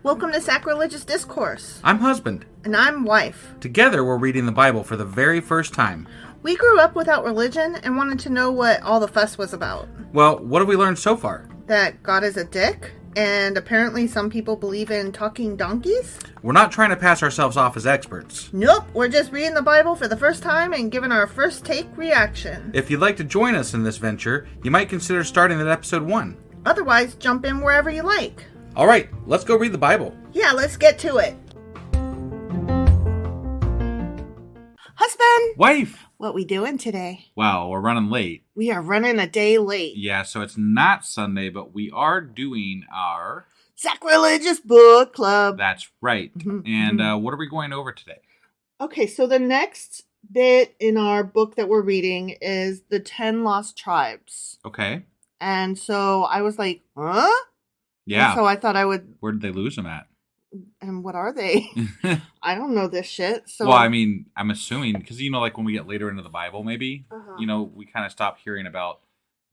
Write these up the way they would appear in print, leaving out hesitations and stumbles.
Welcome to Sacrilegious Discourse. I'm husband. And I'm wife. Together, we're reading the Bible for the very first time. We grew up without religion and wanted to know what all the fuss was about. Well, what have we learned so far? That God is a dick, and apparently some people believe in talking donkeys? We're not trying to pass ourselves off as experts. Nope, we're just reading the Bible for the first time and giving our first take reaction. If you'd like to join us in this venture, you might consider starting at episode 1. Otherwise, jump in wherever you like. All right, let's go read the Bible. Yeah, let's get to it. Husband! Wife! What we doing today? Wow, we're running late. We are running a day late. Yeah, so it's not Sunday, but we are doing our... Sacrilegious Book Club. That's right. Mm-hmm. And what are we going over today? Okay, so the next bit in our book that we're reading is the 10 Lost Tribes. Okay. And so I was like, huh? Yeah. And so I thought I would... Where did they lose them at? And what are they? I don't know this shit. So well, I mean, I'm assuming, because, like when we get later into the Bible, maybe, we kind of stop hearing about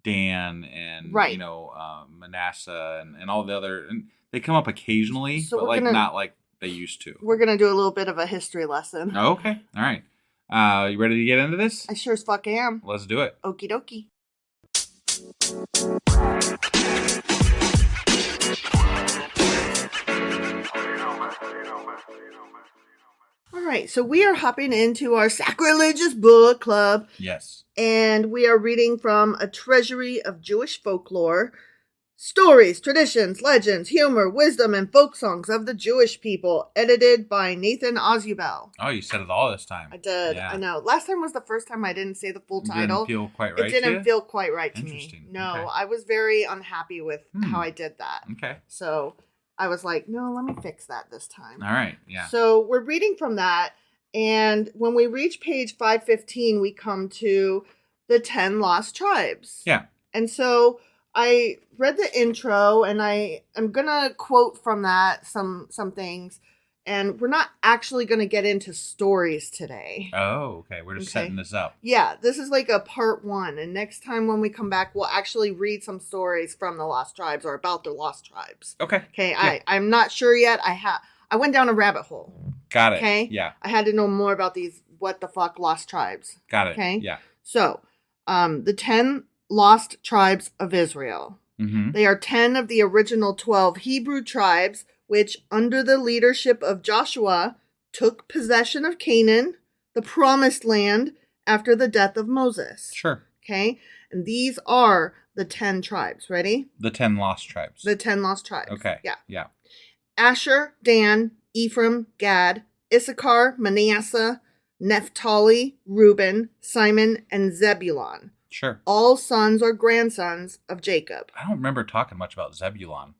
Dan and, right. Manasseh and all the other, and they come up occasionally, so but not like they used to. We're going to do a little bit of a history lesson. Oh, okay. All right. You ready to get into this? I sure as fuck am. Let's do it. Okie dokie. Alright, so we are hopping into our Sacrilegious Book Club. Yes. And we are reading from a treasury of Jewish folklore. Stories, traditions, legends, humor, wisdom, and folk songs of the Jewish people. Edited by Nathan Ozubel. Oh, you said it all this time. I did. Yeah. I know. Last time was the first time I didn't say the full title. It didn't feel quite right. It didn't feel quite right to Interesting. me. No, okay. I was very unhappy with how I did that. Okay. So I was like, no, let me fix that this time. All right. Yeah. So we're reading from that. And when we reach page 515, we come to the 10 Lost Tribes. Yeah. And so I read the intro, and I'm going to quote from that some things. And we're not actually going to get into stories today. Oh, okay. We're just setting this up. Yeah, this is like a part 1. And next time when we come back, we'll actually read some stories from the Lost Tribes or about the Lost Tribes. Okay. Okay, yeah. I'm not sure yet. I went down a rabbit hole. Got it. Okay? Yeah. I had to know more about these what the fuck Lost Tribes. Got it. Okay? Yeah. So, the 10 Lost Tribes of Israel. Mm-hmm. They are 10 of the original 12 Hebrew tribes, which, under the leadership of Joshua, took possession of Canaan, the promised land, after the death of Moses. Sure. Okay? And these are the 10 tribes. Ready? The 10 lost tribes. The 10 lost tribes. Okay. Yeah. Yeah. Asher, Dan, Ephraim, Gad, Issachar, Manasseh, Naphtali, Reuben, Simon, and Zebulun. Sure. All sons or grandsons of Jacob. I don't remember talking much about Zebulun.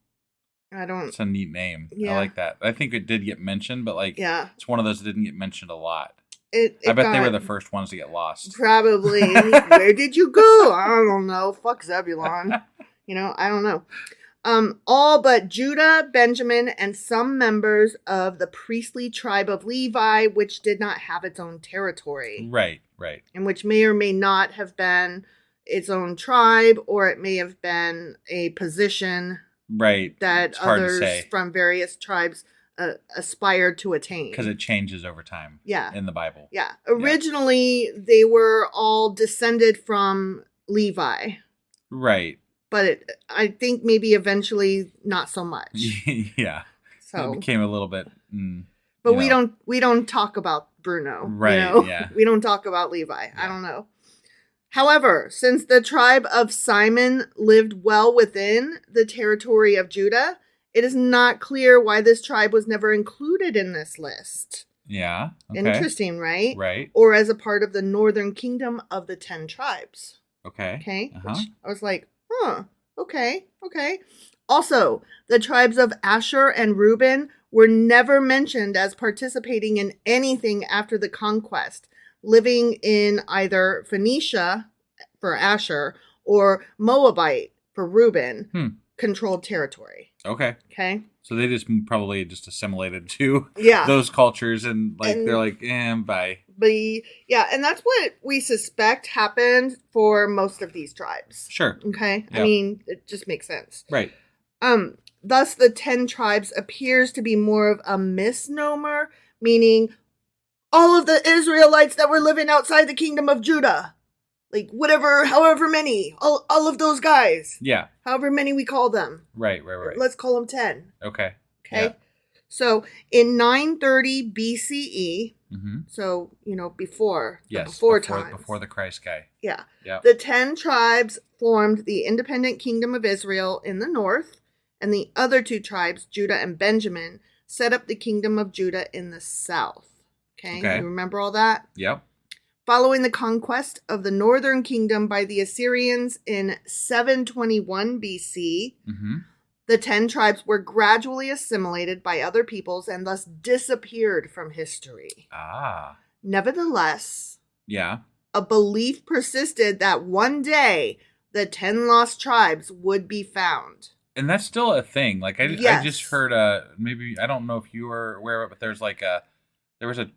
I don't. It's a neat name. Yeah. I like that. I think it did get mentioned, but it's one of those that didn't get mentioned a lot. I bet they were the first ones to get lost. Probably. Where did you go? I don't know. Fuck Zebulun. I don't know. All but Judah, Benjamin, and some members of the priestly tribe of Levi, which did not have its own territory. Right. And which may or may not have been its own tribe, or it may have been a position that others from various tribes aspired to attain. Because it changes over time in the Bible. Yeah. Originally, they were all descended from Levi. Right. But I think maybe eventually not so much. Yeah. So it became a little bit. But we don't talk about Bruno. Right. Yeah. We don't talk about Levi. Yeah. I don't know. However, since the tribe of Simon lived well within the territory of Judah, it is not clear why this tribe was never included in this list. Yeah. Okay. Interesting, right? Right. Or as a part of the northern kingdom of the 10 tribes. Okay. Okay. Uh-huh. Which I was like, okay. Also, the tribes of Asher and Reuben were never mentioned as participating in anything after the conquest, living in either Phoenicia for Asher or Moabite for Reuben controlled territory. Okay. So they probably assimilated to those cultures and they're like, bye. But yeah, and that's what we suspect happened for most of these tribes. Sure. Okay. Yep. I mean, it just makes sense. Right. Thus, the 10 tribes appears to be more of a misnomer, meaning all of the Israelites that were living outside the kingdom of Judah. Like, whatever, however many. All of those guys. Yeah. However many we call them. Right. Let's call them 10. Okay. Okay? Yeah. So, in 930 BCE, so, before times. Before the Christ guy. Yeah. Yeah. The 10 tribes formed the independent kingdom of Israel in the north, and the other 2 tribes, Judah and Benjamin, set up the kingdom of Judah in the south. Okay? You remember all that? Yep. Following the conquest of the northern kingdom by the Assyrians in 721 BC, the 10 tribes were gradually assimilated by other peoples and thus disappeared from history. Nevertheless, a belief persisted that one day the 10 lost tribes would be found. And that's still a thing. Like, I just heard, maybe, I don't know if you were aware of it, but there was a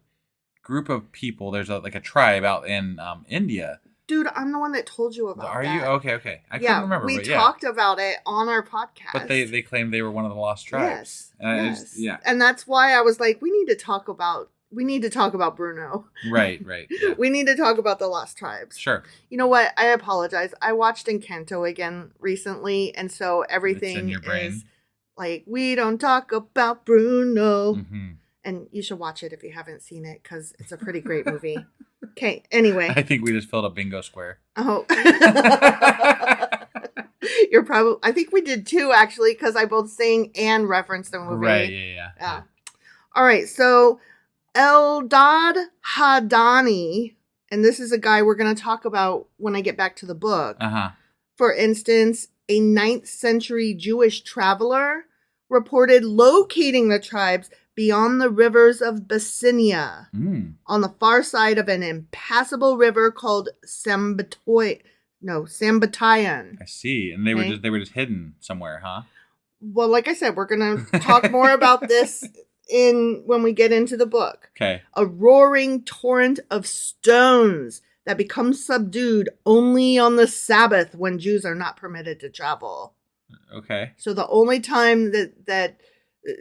group of people, there's a tribe out in India. Dude, I'm the one that told you about that. Are you? Okay. I couldn't remember. We talked about it on our podcast. But they claimed they were one of the lost tribes. Yes. And that's why I was like, we need to talk about Bruno. Right. Yeah. We need to talk about the lost tribes. Sure. You know what? I apologize. I watched Encanto again recently, and so everything in your brain. Is like, we don't talk about Bruno. And you should watch it if you haven't seen it, because it's a pretty great movie. Okay, anyway. I think we just filled a bingo square. Oh. I think we did too, actually, because I both sang and referenced the movie. Right, yeah. All right, so Eldad Hadani, and this is a guy we're going to talk about when I get back to the book. For instance, a 9th century Jewish traveler reported locating the tribes beyond the rivers of Byssinia, on the far side of an impassable river called Sambatayan. I see, and they were just hidden somewhere, huh? Well, like I said, we're gonna talk more about this when we get into the book. Okay. A roaring torrent of stones that becomes subdued only on the Sabbath when Jews are not permitted to travel. Okay. So the only time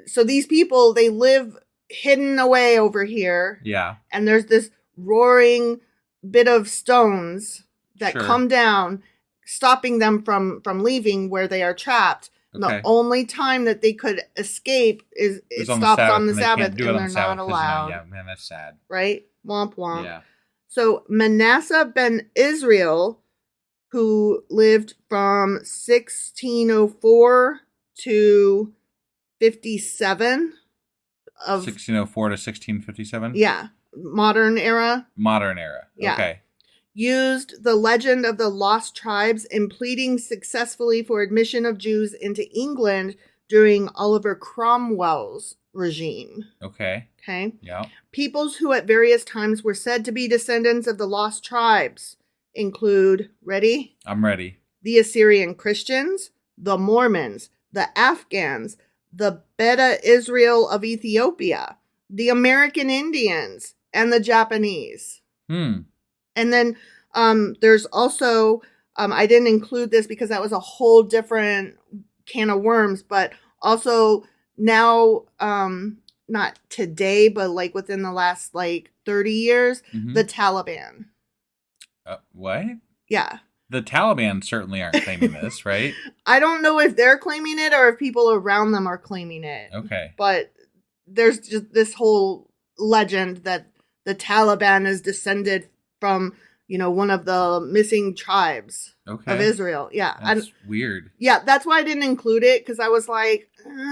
so these people, they live hidden away over here. Yeah. And there's this roaring bit of stones that come down, stopping them from leaving where they are trapped. And the only time that they could escape is it stops on the Sabbath, and they're not allowed. Yeah, man, that's sad. Right? Womp womp. Yeah. So Manasseh ben Israel, who lived from 1604 to 57 of 1604 to 1657. Yeah, modern era. Yeah. Okay. Used the legend of the lost tribes in pleading successfully for admission of Jews into England during Oliver Cromwell's regime. Okay. Yeah. Peoples who at various times were said to be descendants of the lost tribes include, ready? I'm ready. The Assyrian Christians, the Mormons, the Afghans, the Beta Israel of Ethiopia, the American Indians, and the Japanese. And then there's also, I didn't include this because that was a whole different can of worms, but also now, not today, but like within the last 30 years, the Taliban. What? Yeah. The Taliban certainly aren't claiming this, right? I don't know if they're claiming it or if people around them are claiming it. Okay. But there's just this whole legend that the Taliban is descended from, one of the missing tribes of Israel. Yeah. That's weird. Yeah, that's why I didn't include it, because I was like,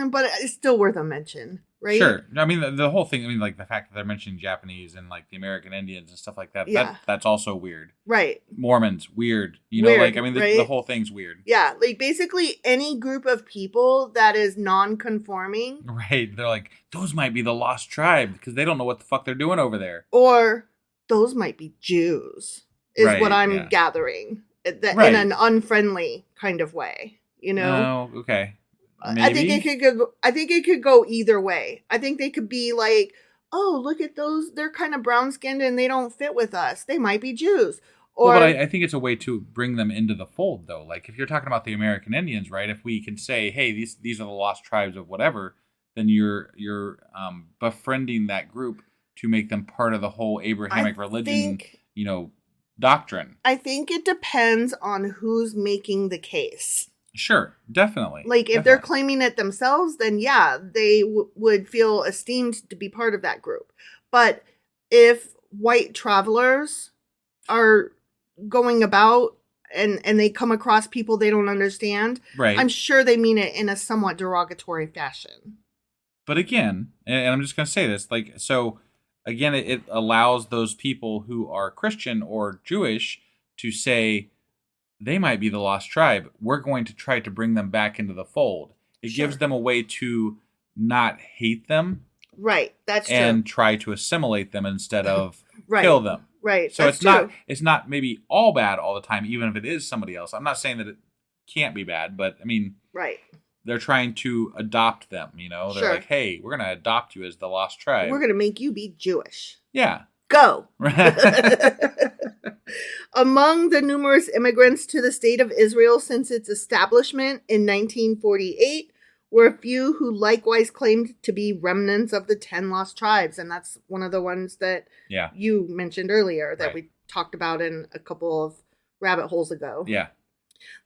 but it's still worth a mention. Right? Sure. I mean, the whole thing, the fact that they're mentioning Japanese and the American Indians and stuff like that, that's also weird. Right. Mormons, weird. Weird, the whole thing's weird. Yeah. Basically any group of people that is non-conforming. Right. They're like, those might be the lost tribe because they don't know what the fuck they're doing over there. Or those might be Jews is what I'm gathering in an unfriendly kind of way, Oh, okay. Maybe. I think it could go either way. I think they could be like, oh, look at those. They're kind of brown skinned and they don't fit with us. They might be Jews. Or, well, but I think it's a way to bring them into the fold, though. Like, if you're talking about the American Indians, right? If we can say, hey, these are the lost tribes of whatever, then you're befriending that group to make them part of the whole Abrahamic religion, doctrine. I think it depends on who's making the case. Sure, definitely. Like, if they're claiming it themselves, then yeah, they would feel esteemed to be part of that group. But if white travelers are going about and they come across people they don't understand, right, I'm sure they mean it in a somewhat derogatory fashion. But again, and I'm just going to say this, like, so again, it allows those people who are Christian or Jewish to say, they might be the lost tribe. We're going to try to bring them back into the fold. It gives them a way to not hate them. Right. That's true. And try to assimilate them instead of kill them. Right. So it's not maybe all bad all the time, even if it is somebody else. I'm not saying that it can't be bad, but I mean, right. They're trying to adopt them, They're like, hey, we're going to adopt you as the lost tribe. We're going to make you be Jewish. Yeah. Go. Among the numerous immigrants to the state of Israel since its establishment in 1948 were a few who likewise claimed to be remnants of the 10 lost tribes. And that's one of the ones that you mentioned earlier that we talked about in a couple of rabbit holes ago. Yeah.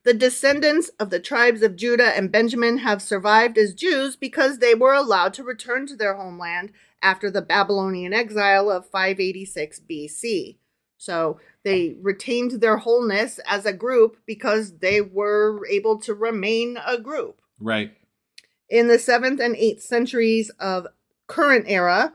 The descendants of the tribes of Judah and Benjamin have survived as Jews because they were allowed to return to their homeland after the Babylonian exile of 586 BC. So they retained their wholeness as a group because they were able to remain a group. Right. In the 7th and 8th centuries of current era,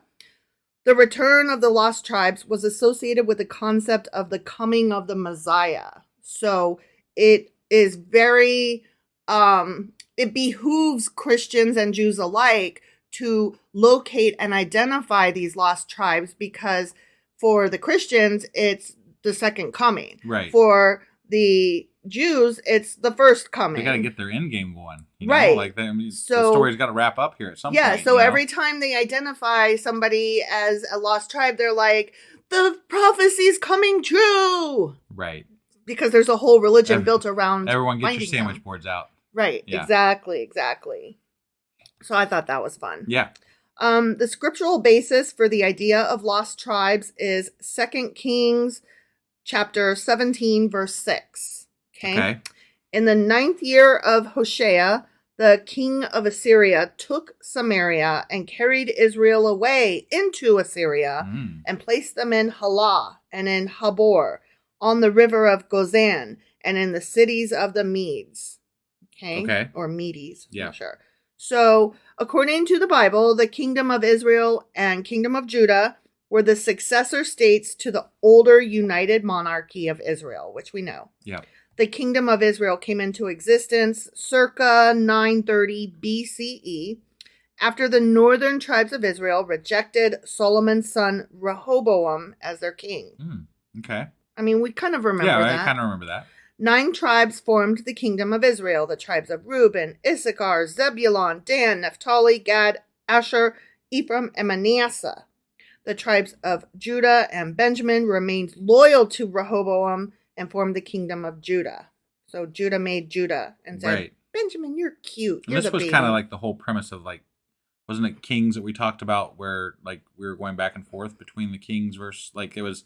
the return of the lost tribes was associated with the concept of the coming of the Messiah. So it is very, it behooves Christians and Jews alike to locate and identify these lost tribes because for the Christians, it's the second coming. Right. For the Jews, it's the first coming. They got to get their end game going. Right. Like the story's got to wrap up here at some point. Yeah, so every time they identify somebody as a lost tribe, they're like, the prophecy's coming true. Right. Because there's a whole religion built around everyone gets your sandwich them. boards out. Right. Yeah. Exactly. So I thought that was fun. Yeah. The scriptural basis for the idea of lost tribes is 2 Kings chapter 17, verse 6. Okay. In the 9th year of Hoshea, the king of Assyria took Samaria and carried Israel away into Assyria and placed them in Halah and in Habor, on the river of Gozan, and in the cities of the Medes. Okay. Or Medes. Yeah. I'm sure. So, according to the Bible, the kingdom of Israel and kingdom of Judah were the successor states to the older united monarchy of Israel, which we know. Yeah. The kingdom of Israel came into existence circa 930 BCE after the northern tribes of Israel rejected Solomon's son Rehoboam as their king. Okay. I mean, we kind of remember that. Yeah, I kind of remember that. 9 tribes formed the kingdom of Israel. The tribes of Reuben, Issachar, Zebulun, Dan, Naphtali, Gad, Asher, Ephraim, and Manasseh. The tribes of Judah and Benjamin remained loyal to Rehoboam and formed the kingdom of Judah. So Judah made Judah and said, Benjamin, you're cute. You're this was kind of like the whole premise of like, wasn't it Kings that we talked about where like we were going back and forth between the kings versus like it was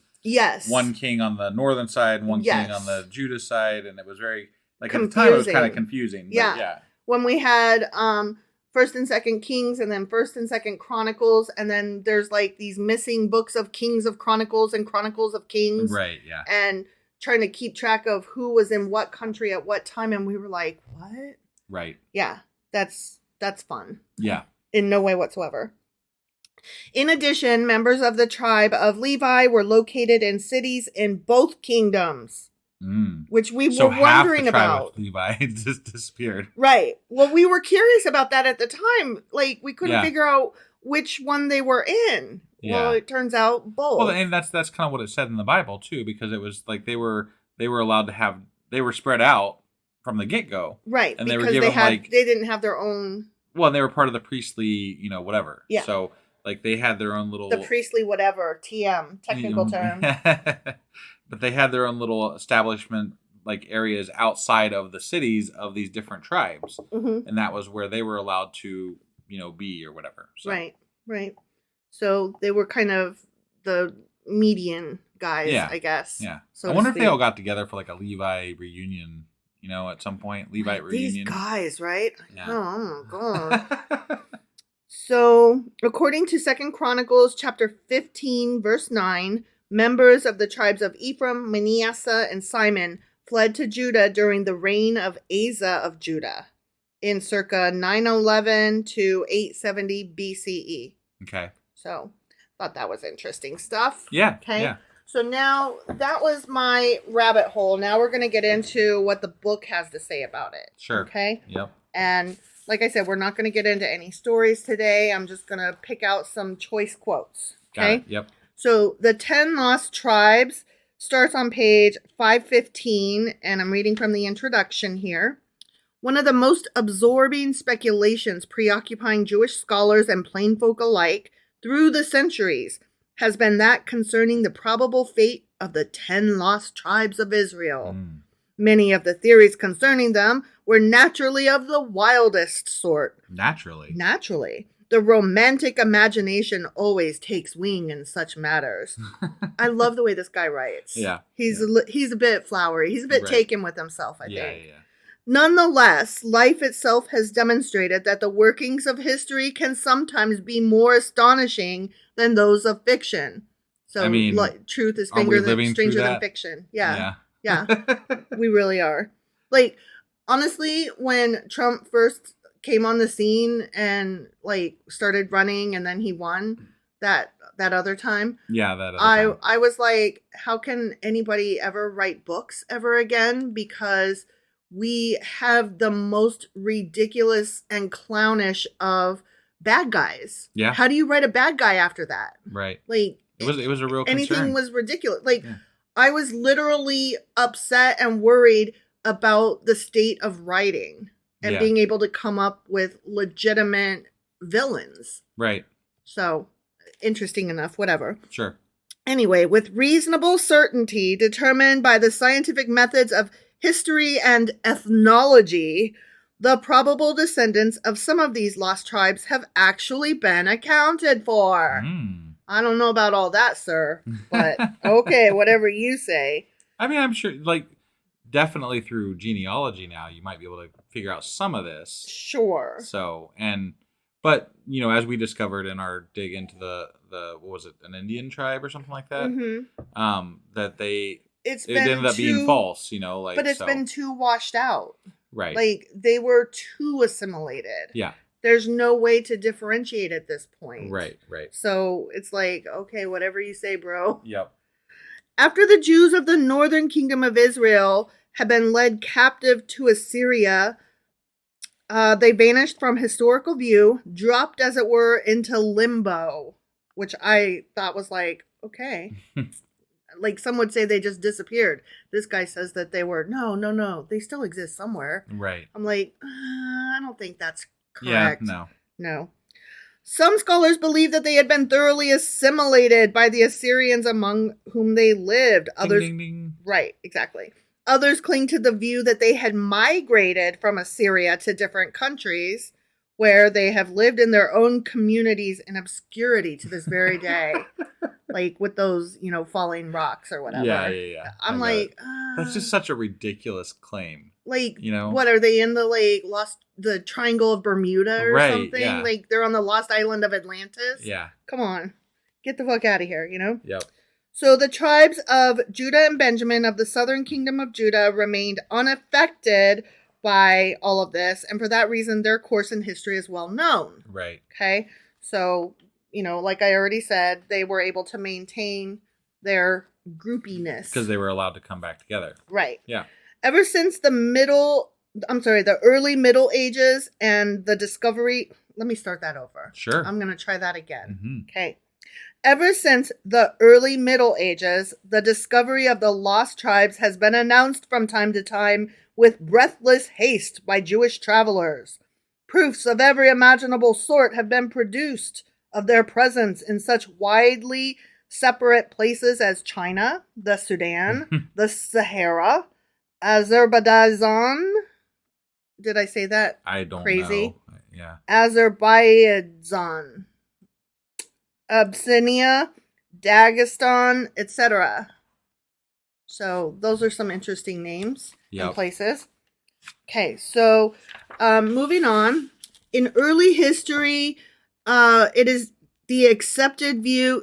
one king on the northern side and one king on the Judah side, and it was very like confusing. At the time it was kind of confusing. Yeah. When we had 1st and 2nd Kings and then 1st and 2nd Chronicles, and then there's like these missing books of Kings of Chronicles and Chronicles of Kings. Right, yeah. And trying to keep track of who was in what country at what time, and we were like, what? Right. Yeah, that's fun. Yeah. In no way whatsoever. In addition, members of the tribe of Levi were located in cities in both kingdoms, which we were wondering about. Of Levi just disappeared. Right. Well, we were curious about that at the time. Like, we couldn't figure out which one they were in. Yeah. Well, it turns out both. Well, and that's kind of what it said in the Bible too, because it was like they were allowed to have, they were spread out from the get go, right? And because they were given they didn't have their own. Well, they were part of the priestly, whatever. Yeah. So like they had their own little the priestly whatever TM technical term. But they had their own little establishment, like areas outside of the cities of these different tribes. Mm-hmm. And that was where they were allowed to, be or whatever. So. Right. So they were kind of the median guys, I guess. Yeah. So I wonder if they all got together for like a Levi reunion, at some point. Levite reunion. These guys, right? Yeah. Oh, God. So, according to 2 Chronicles chapter 15, verse 9, members of the tribes of Ephraim, Manasseh, and Simon fled to Judah during the reign of Asa of Judah in circa 911 to 870 BCE. Okay. So, thought that was interesting stuff. Yeah. Okay. Yeah. So now that was my rabbit hole. Now we're going to get into what the book has to say about it. Sure. Okay. Yep. And like I said, we're not going to get into any stories today. I'm just going to pick out some choice quotes. Okay. Got it. Yep. So the 10 Lost Tribes starts on page 515, and I'm reading from the introduction here. One of the most absorbing speculations preoccupying Jewish scholars and plain folk alike through the centuries has been that concerning the probable fate of the 10 lost tribes of Israel. Many of the theories concerning them were naturally of the wildest sort. Naturally. The romantic imagination always takes wing in such matters. I love the way this guy writes. Yeah. He's a bit flowery. He's a bit taken with himself, I think. Yeah. Nonetheless, life itself has demonstrated that the workings of history can sometimes be more astonishing than those of fiction. So, I mean, truth is stranger than fiction. Yeah. We really are. Like, honestly, when Trump first came on the scene and like started running and then he won that other time. Yeah, that other time. I was like, how can anybody ever write books ever again? Because we have the most ridiculous and clownish of bad guys. Yeah. How do you write a bad guy after that? Right. Like it was a real concern. Anything was ridiculous. Like I was literally upset and worried about the state of writing and being able to come up with legitimate villains. Right. So, interesting enough, whatever. Sure. Anyway, with reasonable certainty determined by the scientific methods of history and ethnology, the probable descendants of some of these lost tribes have actually been accounted for. I don't know about all that, sir, but okay, whatever you say. I mean, I'm sure, like, definitely through genealogy now, you might be able to figure out some of this. Sure. So, but, as we discovered in our dig into the what was it, an Indian tribe or something like that, that it ended up being false, but it's been too washed out. Right. Like, they were too assimilated. Yeah. There's no way to differentiate at this point. Right. So it's like, okay, whatever you say, bro. Yep. After the Jews of the northern kingdom of Israel had been led captive to Assyria, they vanished from historical view, dropped, as it were, into limbo, which I thought was like, okay. Like some would say they just disappeared. This guy says that they were, no, they still exist somewhere. Right. I'm like, I don't think that's correct. Yeah, No. Some scholars believe that they had been thoroughly assimilated by the Assyrians among whom they lived. Others, ding, ding, ding. Right, exactly. Others cling to the view that they had migrated from Assyria to different countries where they have lived in their own communities in obscurity to this very day. Like with those, falling rocks or whatever. Yeah. I'm like, that's just such a ridiculous claim. Like, what are they in the Triangle of Bermuda or something? Yeah. Like they're on the lost island of Atlantis? Yeah. Come on. Get the fuck out of here, Yep. So the tribes of Judah and Benjamin of the southern kingdom of Judah remained unaffected by all of this. And for that reason, their course in history is well known. Right. Okay. So, like I already said, they were able to maintain their groupiness. Because they were allowed to come back together. Right. Yeah. Ever since the early Middle Ages and the discovery, let me start that over. Sure. I'm going to try that again. Mm-hmm. Okay. Ever since the early Middle Ages, the discovery of the lost tribes has been announced from time to time with breathless haste by Jewish travelers. Proofs of every imaginable sort have been produced of their presence in such widely separate places as China, the Sudan, the Sahara, Azerbaijan. Did I say that? I don't crazy? know. Yeah. Azerbaijan, Abyssinia, Dagestan, etc. So those are some interesting names and places. Okay, so moving on. In early history, it was the accepted view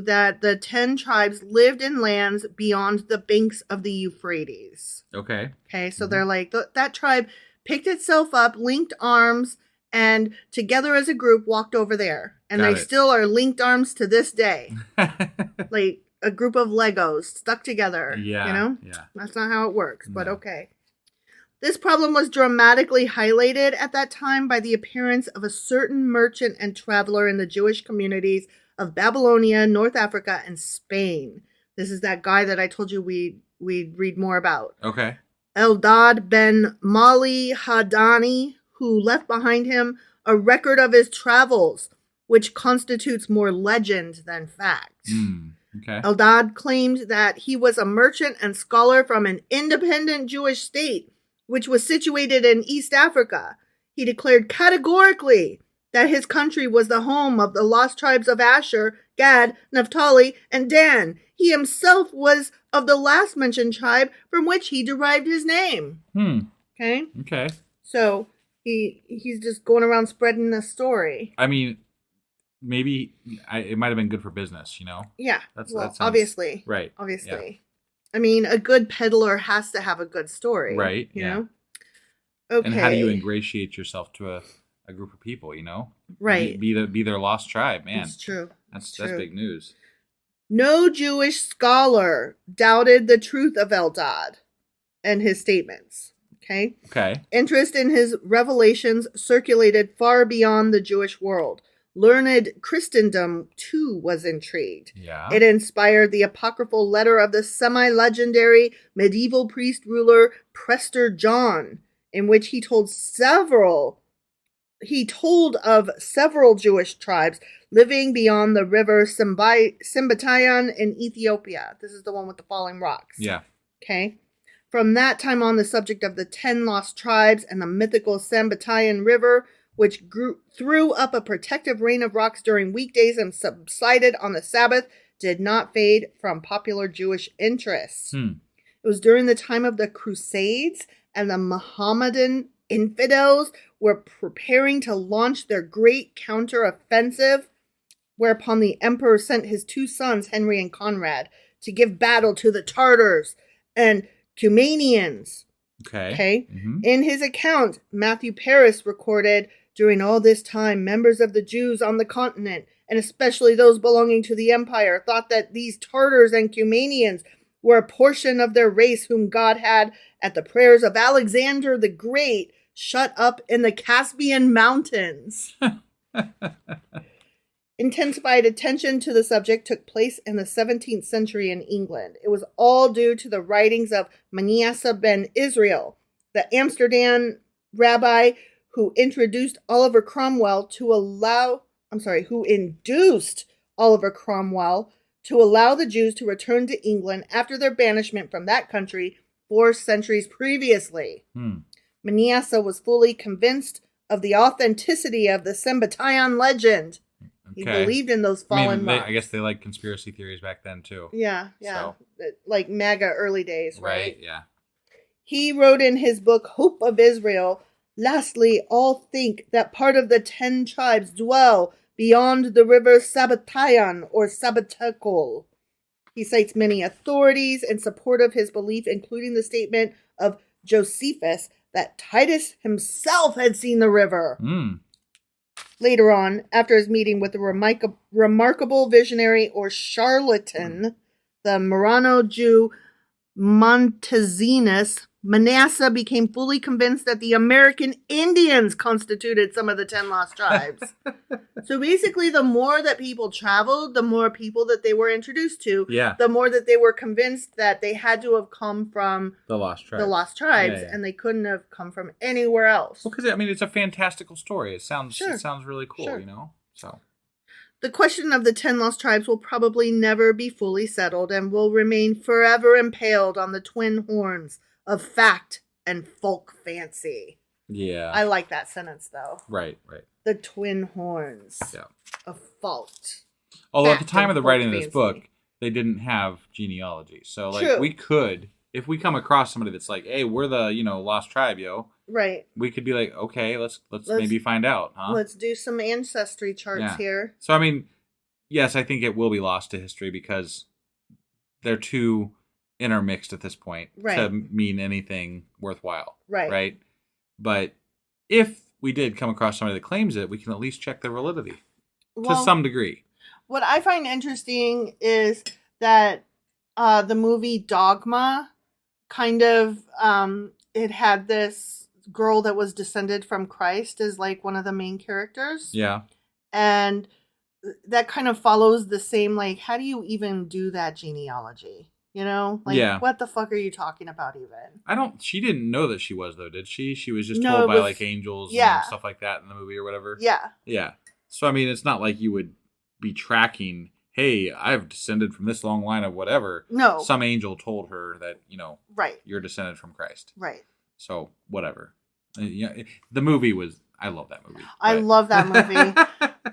that the 10 tribes lived in lands beyond the banks of the Euphrates. Okay. Okay, so they're like, that tribe picked itself up, linked arms, and together as a group walked over there. And they still are linked arms to this day. Like a group of Legos stuck together. Yeah. You know? Yeah. That's not how it works, but okay. This problem was dramatically highlighted at that time by the appearance of a certain merchant and traveler in the Jewish communities of Babylonia, North Africa, and Spain. This is that guy that I told you we'd read more about. Okay. Eldad ben Mali Hadani, who left behind him a record of his travels, which constitutes more legend than fact. Okay. Eldad claimed that he was a merchant and scholar from an independent Jewish state, which was situated in East Africa. He declared categorically that his country was the home of the lost tribes of Asher, Gad, Naphtali, and Dan. He himself was of the last mentioned tribe from which he derived his name. Okay? Okay. So he's just going around spreading this story. I mean, maybe it might have been good for business, you know? Yeah. That well, sounds, obviously. Right. Obviously. Yeah. I mean, a good peddler has to have a good story. Right. You know? Okay. And how do you ingratiate yourself to a group of people, you know? Right. Be their lost tribe, man. That's true. That's big news. No Jewish scholar doubted the truth of Eldad and his statements. Okay? Okay. Interest in his revelations circulated far beyond the Jewish world. Learned Christendom, too, was intrigued. Yeah. It inspired the apocryphal letter of the semi-legendary medieval priest ruler Prester John, in which he told of several Jewish tribes living beyond the river Simbatayan in Ethiopia. This is the one with the falling rocks. Yeah. Okay. From that time on, the subject of the 10 lost tribes and the mythical Simbatayan River, which threw up a protective rain of rocks during weekdays and subsided on the Sabbath, did not fade from popular Jewish interest. It was during the time of the Crusades, and the Mohammedan infidels were preparing to launch their great counter-offensive, whereupon the emperor sent his two sons, Henry and Conrad, to give battle to the Tartars and Cumanians. Okay. In his account, Matthew Paris recorded, during all this time, members of the Jews on the continent, and especially those belonging to the empire, thought that these Tartars and Cumanians were a portion of their race whom God had, at the prayers of Alexander the Great, shut up in the Caspian Mountains. Intensified attention to the subject took place in the 17th century in England. It was all due to the writings of Manasseh ben Israel, the Amsterdam rabbi who induced Oliver Cromwell to allow the Jews to return to England after their banishment from that country 4 centuries previously. Manasseh was fully convinced of the authenticity of the Simbatayan legend. He believed in those fallen rocks. I guess they liked conspiracy theories back then, too. Yeah. So. Like MAGA early days, right? Yeah. He wrote in his book, Hope of Israel, lastly, all think that part of the 10 tribes dwell beyond the river Sabbatayan or Sabbatakol. He cites many authorities in support of his belief, including the statement of Josephus that Titus himself had seen the river. Later on, after his meeting with the remarkable visionary or charlatan, the Murano Jew Montezinus, Manasseh became fully convinced that the American Indians constituted some of the 10 lost tribes. So basically, the more that people traveled, the more people that they were introduced to, the more that they were convinced that they had to have come from the lost tribes, and they couldn't have come from anywhere else. Well, because, I mean, it's a fantastical story. It sounds really cool, you know? So The question of the 10 lost tribes will probably never be fully settled and will remain forever impaled on the twin horns of fact and folk fancy. Yeah. I like that sentence, though. Right. The twin horns of fault. Although at the time of the writing of this book, they didn't have genealogy. So, like, True. we could, if we come across somebody that's like, hey, we're the, lost tribe, yo. Right. We could be like, okay, let's maybe find out, huh? Let's do some ancestry charts here. So, I mean, yes, I think it will be lost to history because they're too intermixed at this point to mean anything worthwhile. Right. But if we did come across somebody that claims it, we can at least check their validity to some degree. What I find interesting is that the movie Dogma kind of, it had this girl that was descended from Christ as like one of the main characters. Yeah. And that kind of follows the same, like, how do you even do that genealogy? Like, what the fuck are you talking about even? She didn't know that she was, though, did she? She was just told by, like, angels and stuff like that in the movie or whatever. Yeah. Yeah. So, I mean, it's not like you would be tracking, hey, I've descended from this long line of whatever. No. Some angel told her that, right. You're descended from Christ. Right. So, whatever. The movie was, I love that movie. I love that movie.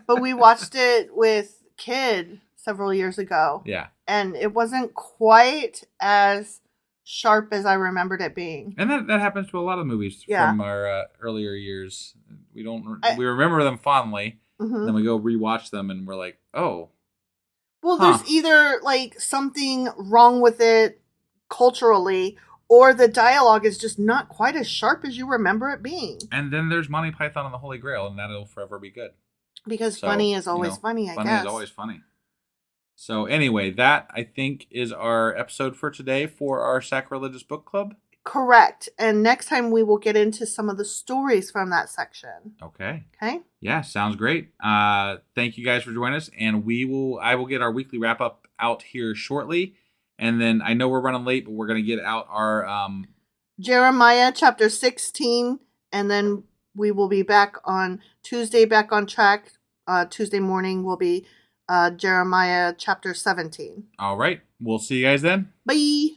But we watched it with Kid several years ago. Yeah. And it wasn't quite as sharp as I remembered it being. And that happens to a lot of movies from our earlier years. We remember them fondly, then we go rewatch them and we're like, oh. Well, there's either like something wrong with it culturally, or the dialogue is just not quite as sharp as you remember it being. And then there's Monty Python and the Holy Grail, and that'll forever be good. Because funny is always funny, I guess. Funny is always funny. So anyway, that, I think, is our episode for today for our Sacrilegious Book Club. Correct. And next time we will get into some of the stories from that section. Okay. Okay? Yeah, sounds great. Thank you guys for joining us, and I will get our weekly wrap-up out here shortly. And then I know we're running late, but we're going to get out our... Jeremiah chapter 16, and then we will be back on Tuesday, back on track. Tuesday morning will be Jeremiah chapter 17. All right. We'll see you guys then. Bye.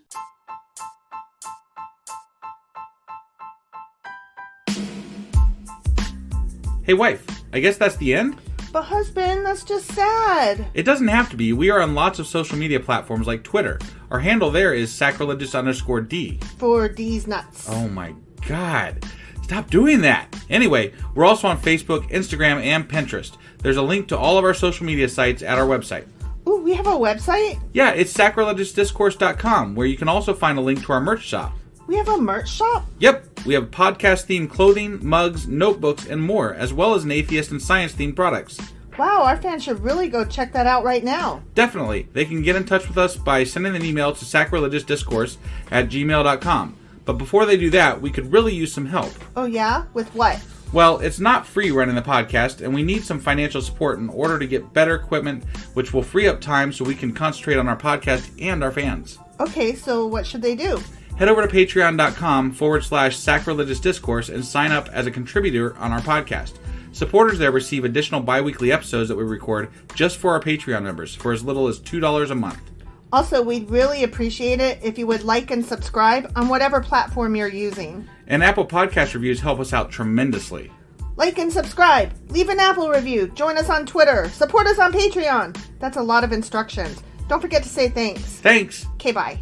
Hey, wife. I guess that's the end? But husband, that's just sad. It doesn't have to be. We are on lots of social media platforms like Twitter. Our handle there is sacrilegious_D. For D's nuts. Oh my God. Stop doing that. Anyway, we're also on Facebook, Instagram, and Pinterest. There's a link to all of our social media sites at our website. Ooh, we have a website? Yeah, it's sacrilegiousdiscourse.com, where you can also find a link to our merch shop. We have a merch shop? Yep, we have podcast-themed clothing, mugs, notebooks, and more, as well as an atheist and science-themed products. Wow, our fans should really go check that out right now. Definitely. They can get in touch with us by sending an email to sacrilegiousdiscourse@gmail.com. But before they do that, we could really use some help. Oh yeah? With what? Well, it's not free running the podcast, and we need some financial support in order to get better equipment, which will free up time so we can concentrate on our podcast and our fans. Okay, so what should they do? Head over to patreon.com/sacrilegious discourse and sign up as a contributor on our podcast. Supporters there receive additional bi-weekly episodes that we record just for our Patreon members for as little as $2 a month. Also, we'd really appreciate it if you would like and subscribe on whatever platform you're using. And Apple Podcast reviews help us out tremendously. Like and subscribe. Leave an Apple review. Join us on Twitter. Support us on Patreon. That's a lot of instructions. Don't forget to say thanks. Thanks. Okay, bye.